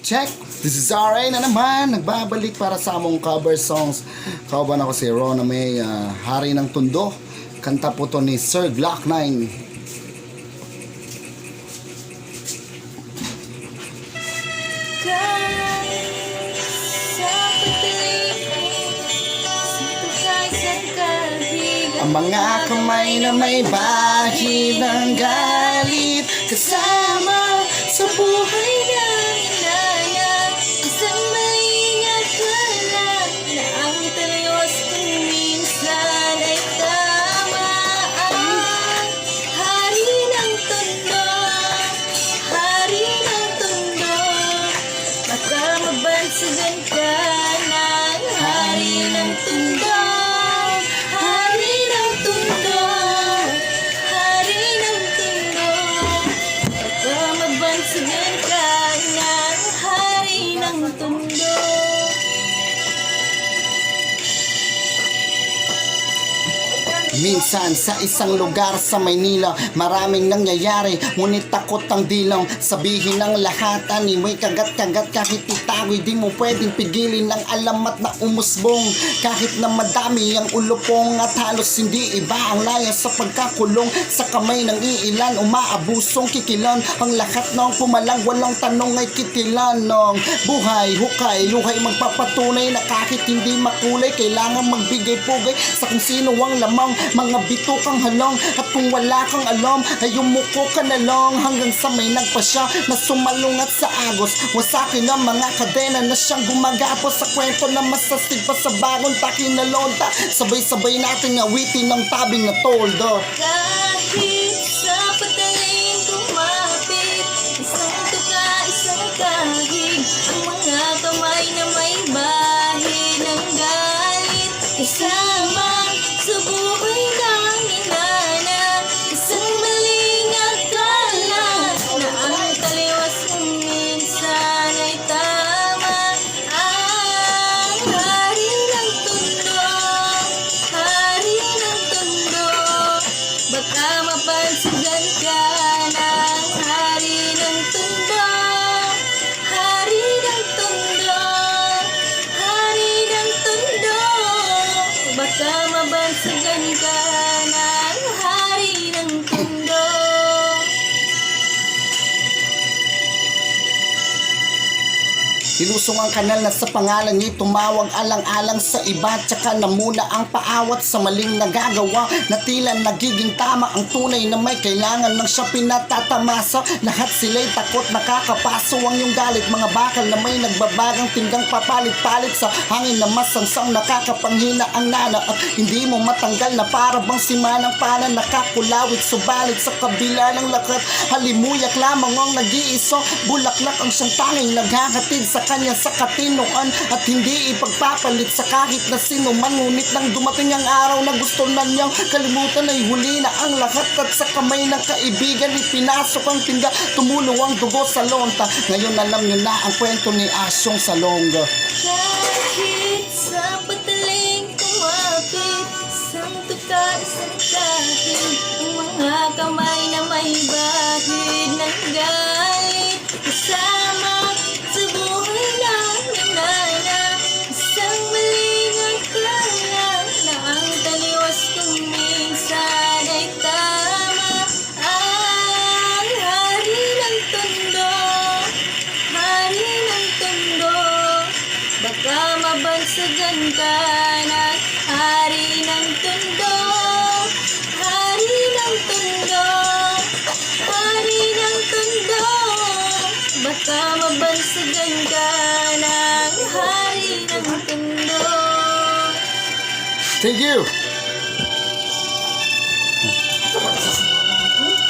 Check! This is RA na naman, nagbabalik para sa among cover songs. Kauban ako si Rona May, Hari ng Tundo. Kanta po to ni Sir Glock 9. Ang mga kamay na may bahid ng galit, kasama sa buhay ng inana. Isang maling akala na ang talayos kung minsan ay tama. Hari ng Tondo, Hari ng Tondo, baka mabansagan ka ng Hari ng Tondo. Bansagan ka ng Hari ng Tondo. Minsan sa isang lugar sa Maynila, maraming nangyayari, ngunit takot ang dilaw. Sabihin ng lahat, animoy kagat-kagat. Kahit itagoy, di mo pwedeng pigilin ang alamat na umusbong. Kahit na madami ang ulupong at halos hindi iba ang laya sa pagkakulong. Sa kamay ng iilan, umaabusong kikilan. Ang lahat ng pumalang, walang tanong ay kitilan ng buhay, hukay, luhay. Magpapatunay na kahit hindi makulay, kailangan magbigay pugay sa kung sino ang lamang. Mga bito kang halong, at kung wala kang alam ay umuko ka na lang. Hanggang sa may nagpasya na sumalungat sa agos. Wasakin ang mga kadena na siyang gumagapos sa kwento na masastig pa sa bagong takinalonta. Sabay-sabay natin awitin ng tabing na toldo. Kahit sa pataling kumapit, isang tuka, isang kahig, ang mga kamay na may bahid ng galit, kasama sa buhay ng inana. Isang maling akala na ang taliwas kung minsan ay tama. Ang Hari ng Tondo, Hari ng Tondo, baka mapansagan ka ng Hari ng Tondo. Hari ng Tondo, Hari ng Tondo, baka mabansagan ka ng Hari ng Tondo. Ilusong ang kanal na sa pangalan niya tumawag alang-alang sa iba. Tsaka na muna ang paawat sa maling nagagawa, na tila nagiging tama ang tunay na may kailangan ng siya pinatatamasa. Lahat sila'y takot nakakapaso ang iyong galit. Mga bakal na may nagbabagang tinggang papalit-palit sa hangin na masangsang nakakapanghina ang nana. At hindi mo matanggal na para bang simanang pana nakakulawit. Subalit sa kabila ng lakat, halimuyak lamang ang nag-iiso. Bulaklak ang siyang tanging naghahatid sa kanya sa katinoan, at hindi ipagpapalit sa kahit na sino man. Ngunit nang dumating ang araw na gusto na niyang kalimutan, ay huli na ang lahat, at sa kamay ng kaibigan ipinasok ang tingga. Tumulo ang dugo sa lonta. Ngayon alam niyo na ang kwento ni Asyong Salonga. Kahit sa pataling kumapit, isang tuka, isang kahit, ang mga kamay na may bahid ng galit, kasama sa buhay ng inana. Isang maling akala na ang taliwas kung minsan ay tama. Ang Hari ng Tondo, Hari ng Tondo, baka mabansagan ka ng Hari ng Tondo. Hari ng Tondo, Hari ng Tondo, baka mabansagan ka ng Hari ng Tondo. Thank you!